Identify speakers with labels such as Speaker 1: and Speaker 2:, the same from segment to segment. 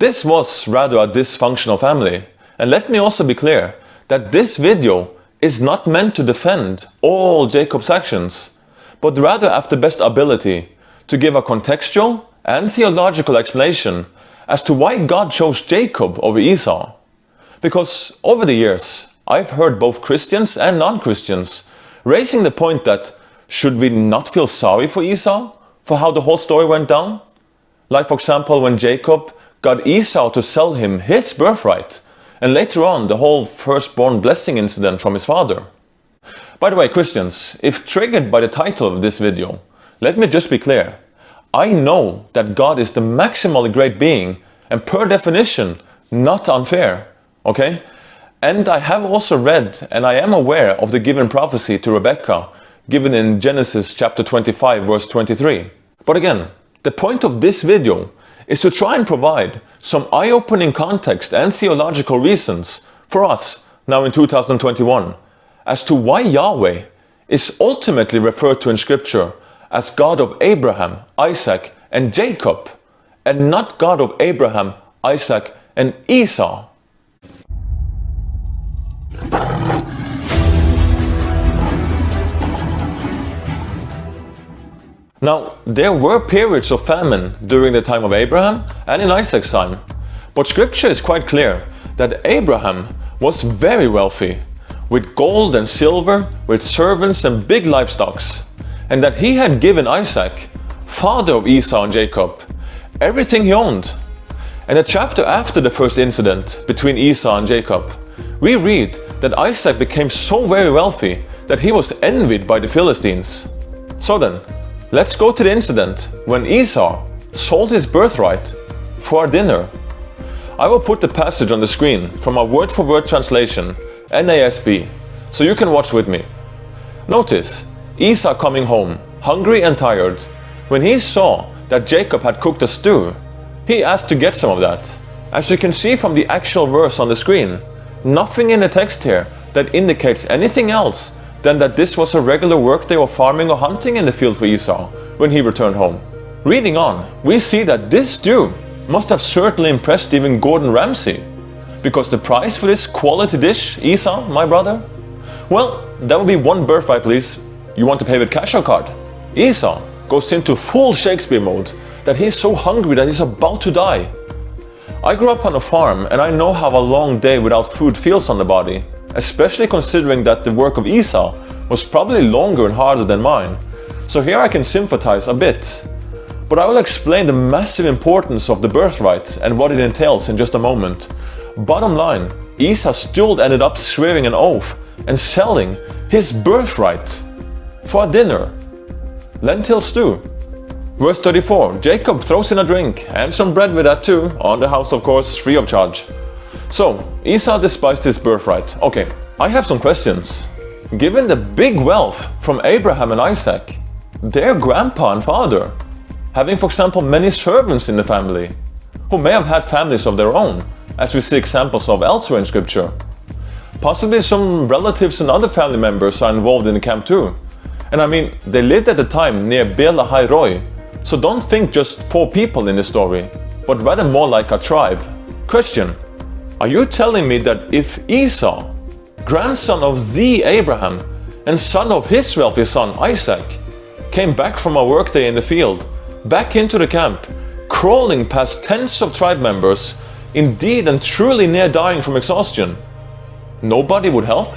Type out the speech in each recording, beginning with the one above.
Speaker 1: This was rather a dysfunctional family. And let me also be clear that this video is not meant to defend all Jacob's actions, but rather after best ability to give a contextual and theological explanation as to why God chose Jacob over Esau. Because over the years, I've heard both Christians and non-Christians raising the point that should we not feel sorry for Esau for how the whole story went down? Like for example when Jacob got Esau to sell him his birthright, and later on the whole firstborn blessing incident from his father. By the way, Christians, if triggered by the title of this video, let me just be clear. I know that God is the maximally great being and per definition not unfair, okay? And I have also read and I am aware of the given prophecy to Rebekah given in Genesis chapter 25 verse 23. But again, the point of this video is to try and provide some eye-opening context and theological reasons for us now in 2021 as to why Yahweh is ultimately referred to in Scripture as God of Abraham, Isaac, and Jacob, and not God of Abraham, Isaac, and Esau. Now, there were periods of famine during the time of Abraham and in Isaac's time, but Scripture is quite clear that Abraham was very wealthy, with gold and silver, with servants and big livestock, and that he had given Isaac, father of Esau and Jacob, everything he owned. And the chapter after the first incident between Esau and Jacob, we read that Isaac became so very wealthy that he was envied by the Philistines. So then, let's go to the incident when Esau sold his birthright for a dinner. I will put the passage on the screen from a word-for-word translation, NASB, so you can watch with me. Notice Esau coming home, hungry and tired. When he saw that Jacob had cooked a stew, he asked to get some of that. As you can see from the actual verse on the screen, nothing in the text here that indicates anything else than that this was a regular workday of farming or hunting in the field for Esau when he returned home. Reading on, we see that this stew must have certainly impressed even Gordon Ramsay, because the price for this quality dish, Esau, my brother? Well, that would be one birthright, please. You want to pay with cash or card? Esau goes into full Shakespeare mode, that he's so hungry that he's about to die. I grew up on a farm and I know how a long day without food feels on the body, especially considering that the work of Esau was probably longer and harder than mine. So here I can sympathize a bit. But I will explain the massive importance of the birthright and what it entails in just a moment. Bottom line, Esau still ended up swearing an oath and selling his birthright for a dinner. Lentil stew. Verse 34, Jacob throws in a drink and some bread with that too, on the house of course, free of charge. So, Esau despised his birthright. Okay, I have some questions. Given the big wealth from Abraham and Isaac, their grandpa and father, having for example many servants in the family, who may have had families of their own, as we see examples of elsewhere in Scripture. Possibly some relatives and other family members are involved in the camp too. And I mean, they lived at the time near Bela Hai Roi, so don't think just 4 people in the story, but rather more like a tribe. Question: are you telling me that if Esau, grandson of the Abraham and son of his wealthy son Isaac, came back from a workday in the field, back into the camp, crawling past tens of tribe members, indeed and truly near dying from exhaustion, nobody would help?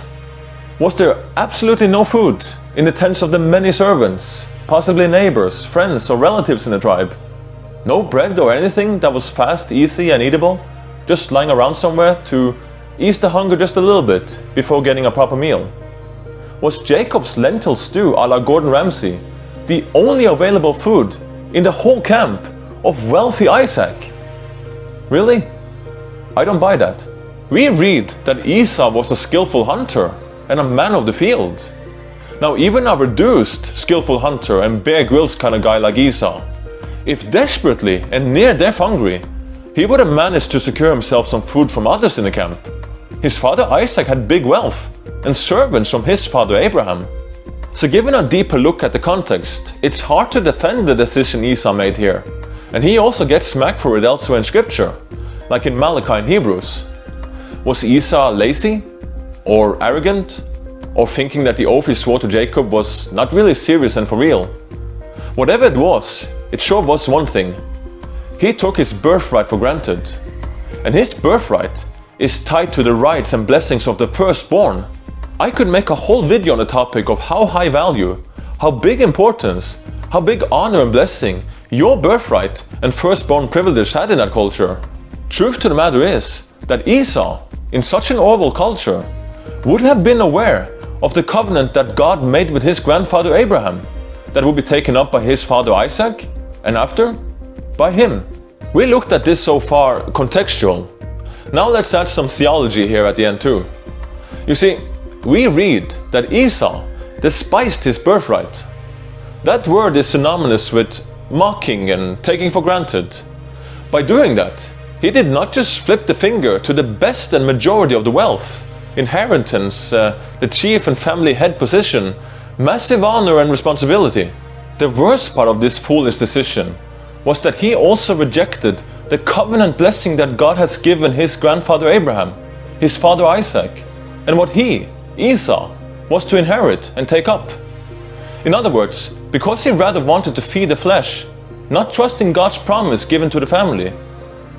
Speaker 1: Was there absolutely no food in the tents of the many servants, possibly neighbors, friends or relatives in the tribe? No bread or anything that was fast, easy and eatable, just lying around somewhere to ease the hunger just a little bit before getting a proper meal? Was Jacob's lentil stew a la Gordon Ramsay the only available food in the whole camp of wealthy Isaac? Really? I don't buy that. We read that Esau was a skillful hunter and a man of the field. Now even a reduced skillful hunter and Bear Grylls kind of guy like Esau, if desperately and near death hungry, he would have managed to secure himself some food from others in the camp. His father Isaac had big wealth and servants from his father Abraham. So given a deeper look at the context, it's hard to defend the decision Esau made here. And he also gets smacked for it elsewhere in Scripture. like in Malachi and Hebrews? Was Esau lazy or arrogant or thinking that the oath he swore to Jacob was not really serious and for real? Whatever it was, it sure was one thing. He took his birthright for granted. And his birthright is tied to the rights and blessings of the firstborn. I could make a whole video on the topic of how high value, how big importance, how big honor and blessing your birthright and firstborn privilege had in that culture. Truth to the matter is that Esau, in such an oral culture, would have been aware of the covenant that God made with his grandfather Abraham, that would be taken up by his father Isaac, and after, by him. We looked at this so far contextual. Now let's add some theology here at the end too. You see, we read that Esau despised his birthright. That word is synonymous with mocking and taking for granted. By doing that, he did not just flip the finger to the best and majority of the wealth, inheritance, the chief and family head position, massive honor and responsibility. The worst part of this foolish decision was that he also rejected the covenant blessing that God has given his grandfather Abraham, his father Isaac, and what he, Esau, was to inherit and take up. In other words, because he rather wanted to feed the flesh, not trusting God's promise given to the family,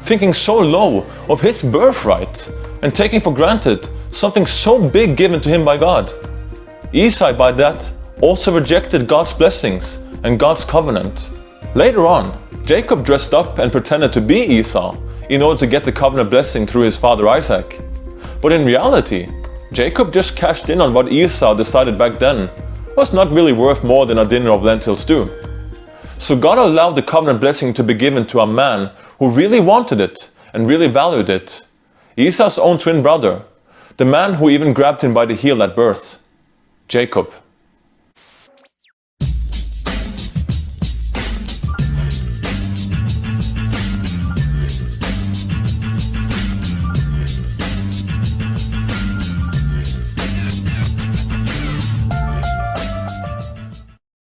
Speaker 1: thinking so low of his birthright and taking for granted something so big given to him by God. Esau, by that, also rejected God's blessings and God's covenant. Later on, Jacob dressed up and pretended to be Esau in order to get the covenant blessing through his father Isaac. But in reality, Jacob just cashed in on what Esau decided back then was not really worth more than a dinner of lentil stew. So God allowed the covenant blessing to be given to a man who really wanted it and really valued it. Esau's own twin brother, the man who even grabbed him by the heel at birth, Jacob.